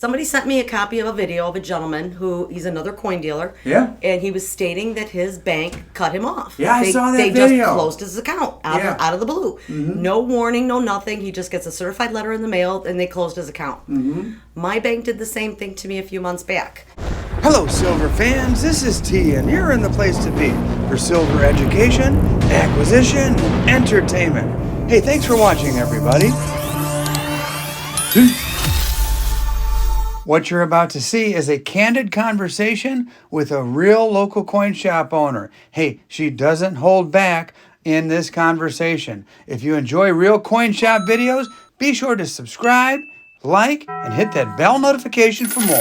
Somebody sent me a copy of a video of a gentleman he's another coin dealer. Yeah. And he was stating that his bank cut him off. Yeah, I saw that They video. just closed his account out of the blue. Mm-hmm. No warning, no nothing. He just gets a certified letter in the mail and they closed his account. Mm-hmm. My bank did the same thing to me a few months back. Hello, Silver fans. This is T, and you're in the place to be for Silver education, acquisition, and entertainment. Hey, thanks for watching, everybody. What you're about to see is a candid conversation with a real local coin shop owner. Hey, she doesn't hold back in this conversation. If you enjoy real coin shop videos, be sure to subscribe, like, and hit that bell notification for more.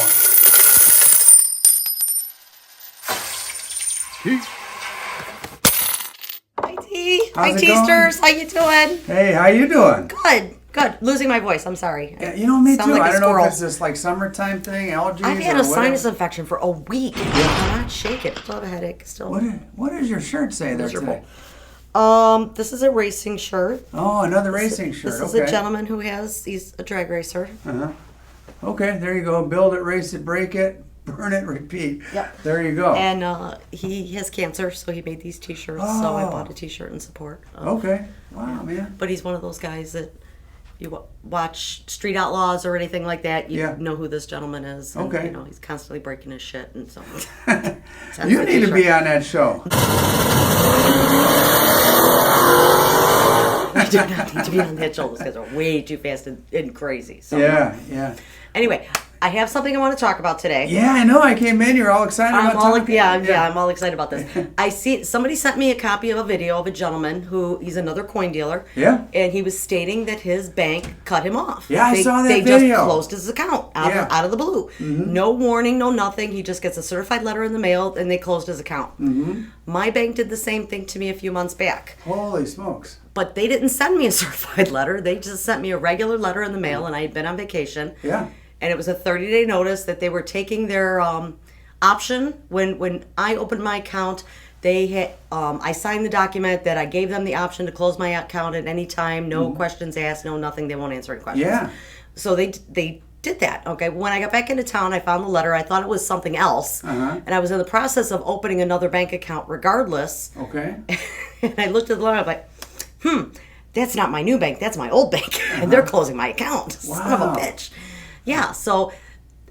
Hi, T. How's Hi, it going? Teasters. How you doing? Hey, how you doing? Good. Losing my voice. I'm sorry. Yeah, you know, me Sound too. like a I don't know squirrel. if it's this like summertime thing, allergies, I've had or a sinus whatever. infection for a week. I cannot shake it. Still have a headache. Still What does your shirt say there miserable. today? This is a racing shirt. Oh, another racing shirt. This is Okay. a gentleman he's a drag racer. Uh-huh. Okay, there you go. Build it, race it, break it, burn it, repeat. Yep. There you go. And he has cancer, so he made these T-shirts. So I Oh. bought a T-shirt in support. Okay. Wow, man. But he's one of those guys that you watch Street Outlaws or anything like that, you Yeah. know who this gentleman is. And, Okay. You know, he's constantly breaking his shit, and so. You need to be on that show. I do not need to be on that show. Those guys are way too fast and crazy. So Yeah. Anyway, I have something I want to talk about today. Yeah, I know. I came in. You're all excited about talking. I'm all excited about this. Somebody sent me a copy of a video of a gentleman he's another coin dealer. Yeah. And he was stating that his bank cut him off. Yeah, I saw that They video. just closed his account out of the blue. Mm-hmm. No warning, no nothing. He just gets a certified letter in the mail and they closed his account. Mm-hmm. My bank did the same thing to me a few months back. Holy smokes. But they didn't send me a certified letter. They just sent me a regular letter in the mail, and I had been on vacation. Yeah. And it was a 30-day notice that they were taking their option. When I opened my account, they had I signed the document that I gave them the option to close my account at any time, no questions asked, no nothing. They won't answer any questions. Yeah. So they did that. Okay. When I got back into town, I found the letter. I thought it was something else, and I was in the process of opening another bank account, regardless. Okay. And I looked at the letter. I was like, that's not my new bank. That's my old bank, and they're closing my account. Son of a Wow. bitch. Yeah, so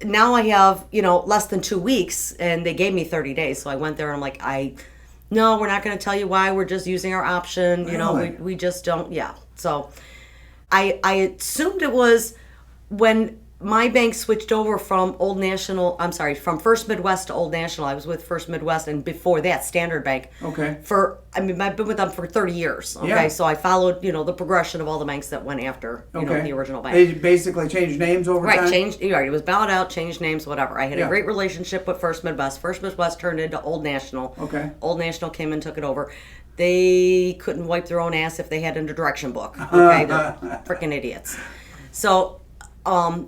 now I have, less than 2 weeks, and they gave me 30 days. So I went there, and I'm like, no, we're not going to tell you why. We're just using our option. Really? We just don't. Yeah. So I assumed it was when my bank switched over from from First Midwest to Old National. I was with First Midwest, and before that, Standard Bank. Okay. I've been with them for 30 years. Okay, Yeah. so I followed, the progression of all the banks that went after, the original bank. They basically changed names over time? Right, it was bowed out, changed names, whatever. I had a great relationship with First Midwest. First Midwest turned into Old National. Okay. Old National came and took it over. They couldn't wipe their own ass if they had a direction book. Okay, they're freaking idiots. So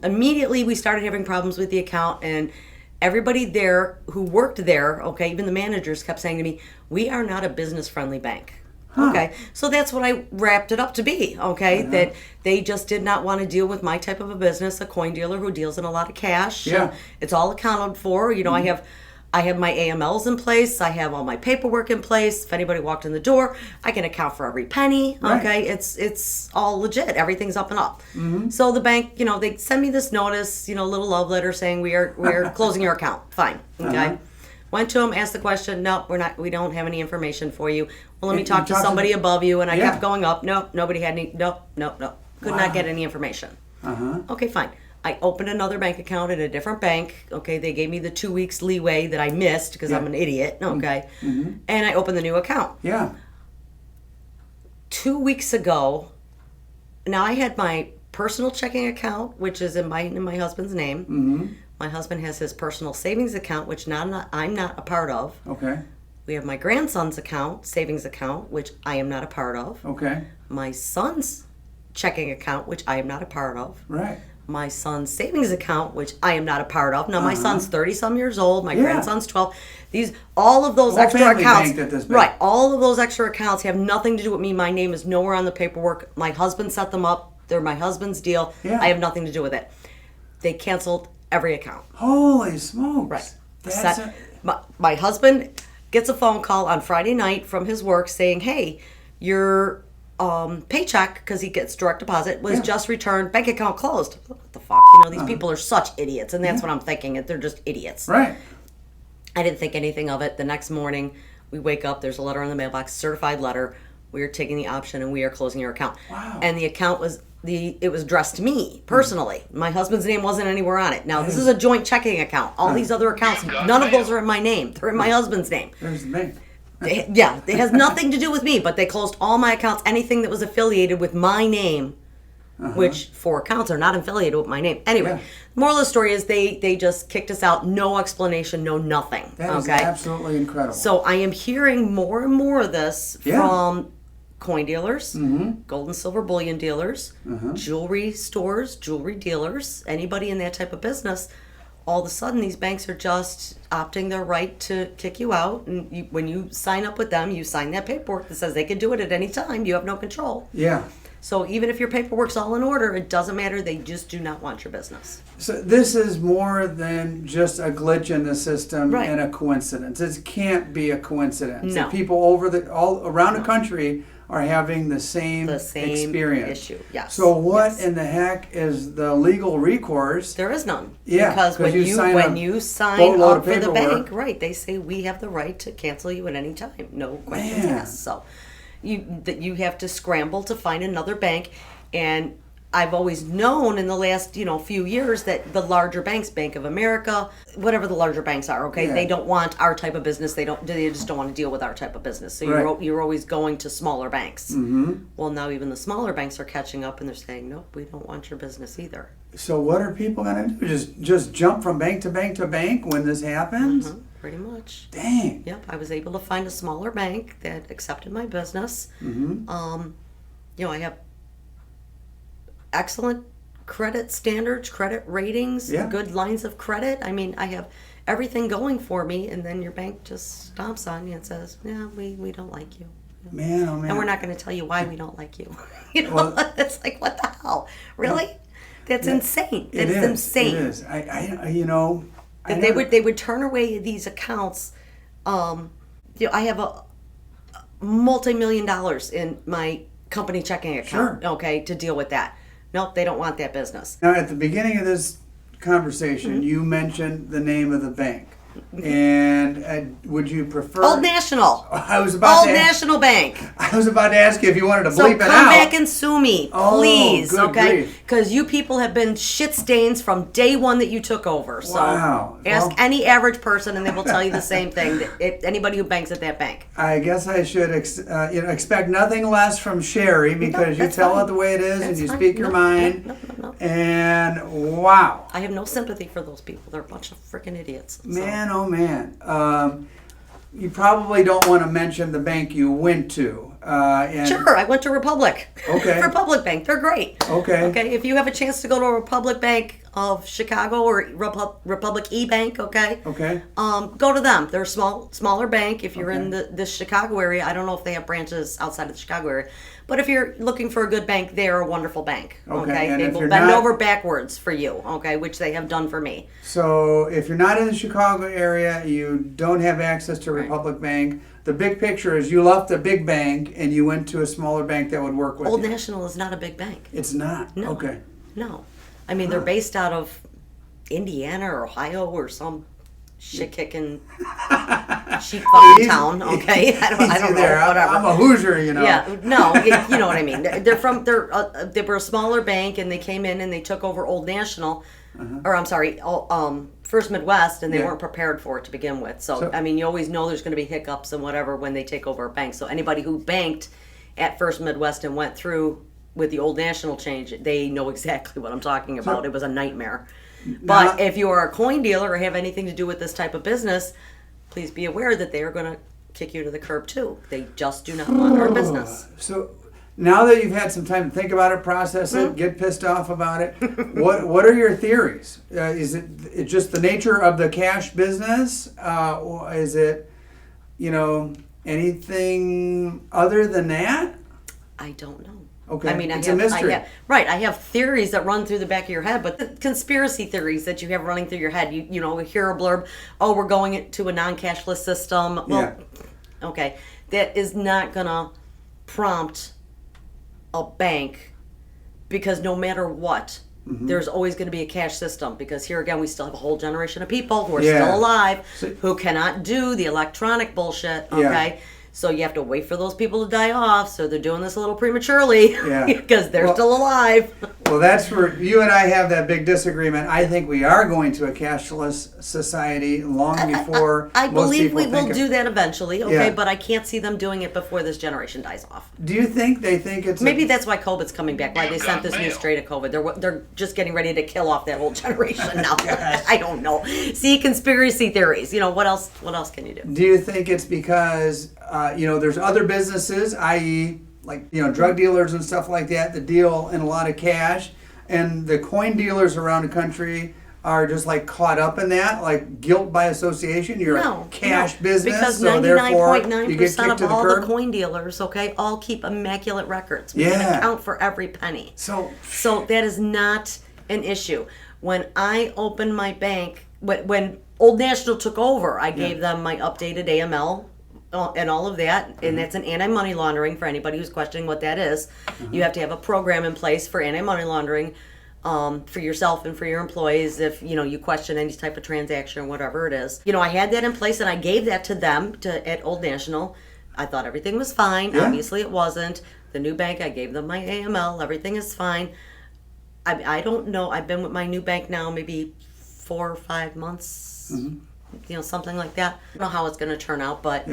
immediately we started having problems with the account, and everybody there who worked there, okay, even the managers kept saying to me, we are not a business-friendly bank. Okay, so that's what I wrapped it up to be, okay, that they just did not want to deal with my type of a business, a coin dealer who deals in a lot of cash. Yeah. It's all accounted for. I have my AMLs in place. I have all my paperwork in place. If anybody walked in the door, I can account for every penny. Right. Okay, it's all legit. Everything's up and up. Mm-hmm. So the bank, they send me this notice, little love letter saying we're closing your account. Fine. Okay. Uh-huh. Went to them, asked the question. No, we're not. We don't have any information for you. Well, let me You talk to talked to somebody the- above you, and I Yeah. kept going up. Nope, nobody had any. Nope. Could Wow. not get any information. Okay, fine. I opened another bank account at a different bank. Okay, they gave me the 2 weeks leeway that I missed because I'm an idiot. Okay, and I opened the new account. Yeah. 2 weeks ago, now I had my personal checking account, which is in my husband's name. Mm-hmm. My husband has his personal savings account, which I'm not a part of. Okay. We have my grandson's savings account, which I am not a part of. Okay. My son's checking account, which I am not a part of. Right. My son's savings account, which I am not a part of. Now, my son's 30-some years old. My grandson's 12. All of those Whole extra family accounts. banked at this bank. Right. All of those extra accounts have nothing to do with me. My name is nowhere on the paperwork. My husband set them up. They're my husband's deal. Yeah. I have nothing to do with it. They canceled every account. Holy smokes! Right. That's My husband gets a phone call on Friday night from his work saying, "Hey, your paycheck," because he gets direct deposit, was just returned. Bank account closed. What the fuck? These people are such idiots, and that's what I'm thinking. They're just idiots. right. I didn't think anything of it. The next morning, we wake up. There's a letter in the mailbox, certified letter. We are taking the option, and we are closing your account. Wow. And the account was it was addressed to me personally. My husband's name wasn't anywhere on it. Now, this is a joint checking account. All these other accounts, none of those are in my name. They're in my husband's name. There's the bank. Yeah, it has nothing to do with me, but they closed all my accounts, anything that was affiliated with my name, which 4 accounts are not affiliated with my name. Anyway, the moral of the story is they just kicked us out. No explanation, no nothing. That is absolutely incredible. So I am hearing more and more of this from coin dealers, gold and silver bullion dealers, jewelry stores, jewelry dealers, anybody in that type of business. All of a sudden, these banks are just opting their right to kick you out. And when you sign up with them, you sign that paperwork that says they can do it at any time. You have no control. Yeah. So even if your paperwork's all in order, it doesn't matter. They just do not want your business. So this is more than just a glitch in the system and a coincidence. It can't be a coincidence. No. And people all around the country are having the same experience. Issue. Yes. So what in the heck is the legal recourse? There is none. Yeah, because when you sign boatload up of for the paperwork. bank, they say we have the right to cancel you at any time. No questions asked. So you have to scramble to find another bank, and I've always known in the last few years that the larger banks, Bank of America, whatever the larger banks are, they don't want our type of business. They just don't want to deal with our type of business. So you're always going to smaller banks. Well, now even the smaller banks are catching up, and they're saying, nope, we don't want your business either. So what are people going to do? Just jump from bank to bank to bank when this happens? Pretty much. Dang. Yep, I was able to find a smaller bank that accepted my business. I have excellent credit standards, credit ratings, good lines of credit. I mean, I have everything going for me, and then your bank just stomps on you and says, yeah, we don't like you. Man, oh man. And we're not going to tell you why we don't like you. It's like, what the hell? Really? That's insane. It's insane. It is. They would turn away these accounts. I have a multi-million dollars in my company checking account, to deal with that. Nope, they don't want that business. Now, at the beginning of this conversation, you mentioned the name of the bank. And would you prefer... Old National. Old National Bank. I was about to ask you if you wanted to bleep it out. So come back and sue me, please, good grief. Because you people have been shit stains from day one that you took over. So ask any average person, and they will tell you the same thing. Anybody who banks at that bank. I guess I should expect nothing less from Sherrie, because you tell it the way it is, and you speak your mind. No. And wow. I have no sympathy for those people. They're a bunch of freaking idiots. Man, oh man. You probably don't want to mention the bank you went to. Sure, I went to Republic. Okay. Republic Bank, they're great. Okay. If you have a chance to go to a Republic Bank of Chicago or Republic E-Bank, Okay. go to them. They're a smaller bank. If you're in the Chicago area, I don't know if they have branches outside of the Chicago area, but if you're looking for a good bank, they're a wonderful bank. Okay. They will bend over backwards for you. Which they have done for me. So if you're not in the Chicago area, you don't have access to Republic Bank. The big picture is you left a big bank and you went to a smaller bank that would work with you. Old National is not a big bank. It's not? No. Okay. No. I mean, they're based out of Indiana or Ohio or some shit-kicking sheep fucking town, I don't know, whatever. I'm a Hoosier, Yeah, no, you know what I mean. They were a smaller bank, and they came in and they took over Old National, or I'm sorry, First Midwest, and they weren't prepared for it to begin with. So, I mean, you always know there's going to be hiccups and whatever when they take over a bank. So anybody who banked at First Midwest and went through with the Old National change, they know exactly what I'm talking about. It was a nightmare. But if you are a coin dealer or have anything to do with this type of business, please be aware that they are going to kick you to the curb too. They just do not want our business. So now that you've had some time to think about it, process it, get pissed off about it, what are your theories? Is it just the nature of the cash business? Or is it, anything other than that? I don't know. Okay. I mean, It's a mystery. I have theories that run through the back of your head, but the conspiracy theories that you have running through your head, you know, hear a blurb, oh, we're going to a non-cashless system. Well, okay, that is not gonna prompt a bank, because no matter what, there's always going to be a cash system, because here again we still have a whole generation of people who are still alive who cannot do the electronic bullshit. Okay. So you have to wait for those people to die off. So they're doing this a little prematurely because they're still alive. Well, that's where you and I have that big disagreement. I think we are going to a cashless society long before I most believe people we think will do that eventually, okay? But I can't see them doing it before this generation dies off. Do you think they think it's... Maybe that's why COVID's coming back, why they sent this new strain of COVID. They're just getting ready to kill off that whole generation now. I don't know. See, conspiracy theories. You know, what else can you do? Do you think it's because, you know, there's other businesses, i.e., like, you know, drug dealers and stuff like that deal in a lot of cash, and the coin dealers around the country are just like caught up in that, like guilt by association? You're a cash business, because so therefore you get 99.9% kicked to of the all curb? the coin dealers, okay, all keep immaculate records. We can account for every penny. So that is not an issue. When I opened my bank, when Old National took over, I gave them my updated AML and all of that, and that's an anti-money laundering for anybody who's questioning what that is. You have to have a program in place for anti-money laundering for yourself and for your employees if, you know, you question any type of transaction or whatever it is. You know, I had that in place, and I gave that to them at Old National. I thought everything was fine. Obviously it wasn't. The new bank, I gave them my AML. Everything is fine. I don't know. I've been with my new bank now maybe 4 or 5 months, you know, something like that. I don't know how it's going to turn out, but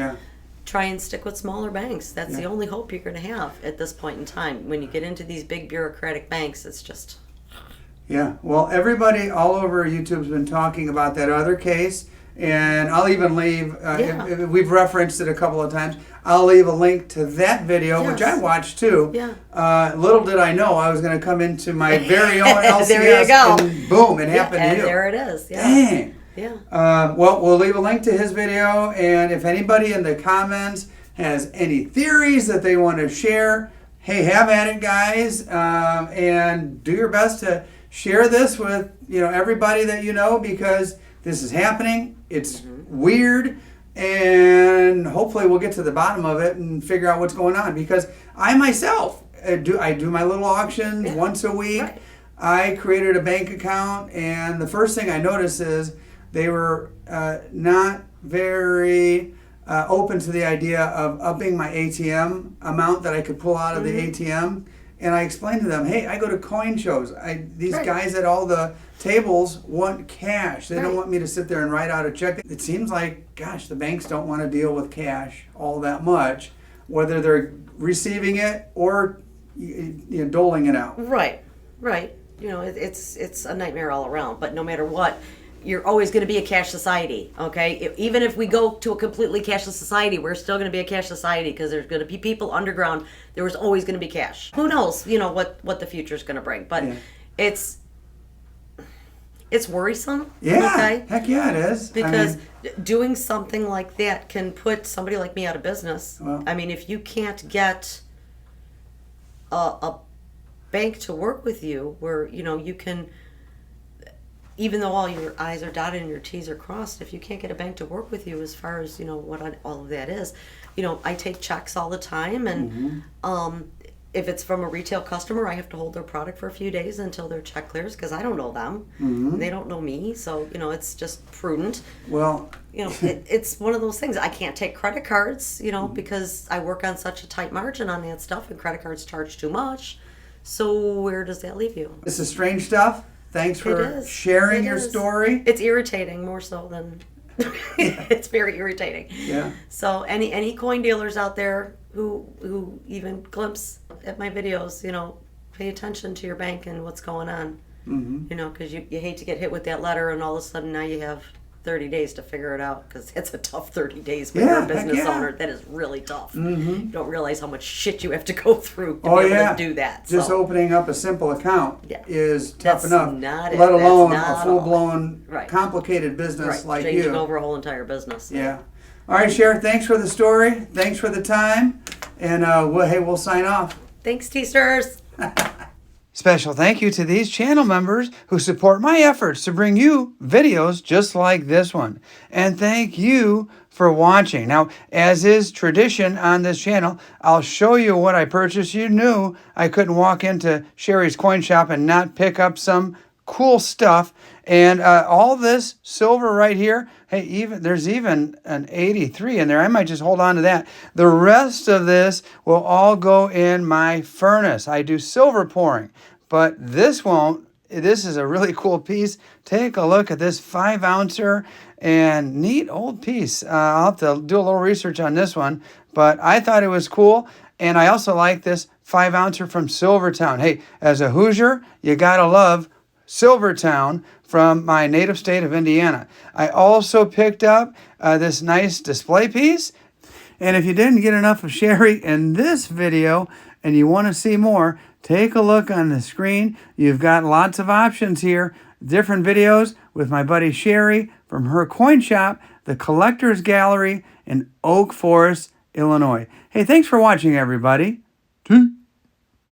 try and stick with smaller banks. That's the only hope you're going to have at this point in time. When you get into these big bureaucratic banks, it's just... Yeah, well, everybody all over YouTube's been talking about that other case, and I'll even leave, if we've referenced it a couple of times, I'll leave a link to that video, which I watched too. Little did I know I was going to come into my very own LCS, there you go. And boom, it happened to you. There it is. Dang. Well, we'll leave a link to his video, and if anybody in the comments has any theories that they want to share, hey, have at it, guys, and do your best to share this with, you know, everybody that you know, because this is happening. It's weird, and hopefully we'll get to the bottom of it and figure out what's going on, because I myself do my little auctions once a week. I created a bank account, and the first thing I noticed is they were not very open to the idea of upping my ATM amount that I could pull out of the ATM. And I explained to them, hey, I go to coin shows. These guys at all the tables want cash. They don't want me to sit there and write out a check. It seems like, gosh, the banks don't want to deal with cash all that much, whether they're receiving it or, you know, doling it out. Right. You know, it's a nightmare all around. But no matter what, you're always going to be a cash society, okay? Even if we go to a completely cashless society, we're still going to be a cash society, because there's going to be people underground. There was always going to be cash. Who knows, you know, what the future is going to bring. But it's worrisome. Yeah, okay? Heck yeah, it is. Because doing something like that can put somebody like me out of business. Well, I mean, if you can't get a bank to work with you where, you know, you can... Even though all your I's are dotted and your T's are crossed, if you can't get a bank to work with you as far as, you know, what all of that is, you know, I take checks all the time, and if it's from a retail customer, I have to hold their product for a few days until their check clears, because I don't know them. They don't know me, so, you know, it's just prudent. Well, you know, it's one of those things. I can't take credit cards, you know, because I work on such a tight margin on that stuff, and credit cards charge too much. So where does that leave you? This is strange stuff. Thanks for sharing your story. It's irritating more so than it's very irritating. Yeah. So any coin dealers out there who even glimpse at my videos, you know, pay attention to your bank and what's going on. You know, because you hate to get hit with that letter, and all of a sudden now you have 30 days to figure it out, because it's a tough 30 days when you're a business owner. That is really tough. You don't realize how much shit you have to go through to be able to do that. Just opening up a simple account is tough enough, let alone a full-blown, complicated business like you. Changing over a whole entire business. Yeah. All right, Sherrie, thanks for the story. Thanks for the time. And we'll sign off. Thanks, Teasters. Special thank you to these channel members who support my efforts to bring you videos just like this one. And thank you for watching. Now, as is tradition on this channel, I'll show you what I purchased. You knew I couldn't walk into Sherrie's Coin Shop and not pick up some cool stuff. And all this silver right here, hey, there's even an 83 in there. I might just hold on to that. The rest of this will all go in my furnace. I do silver pouring, but this won't. This is a really cool piece. Take a look at this 5-ouncer and neat old piece. I'll have to do a little research on this one, but I thought it was cool. And I also like this 5-ouncer from Silvertown. Hey, as a Hoosier, you gotta love Silvertown from my native state of Indiana. I also picked up this nice display piece. And if you didn't get enough of Sherrie in this video and you want to see more, take a look on the screen. You've got lots of options here. Different videos with my buddy Sherrie from her coin shop, the Collector's Gallery in Oak Forest, Illinois. Hey, thanks for watching, everybody.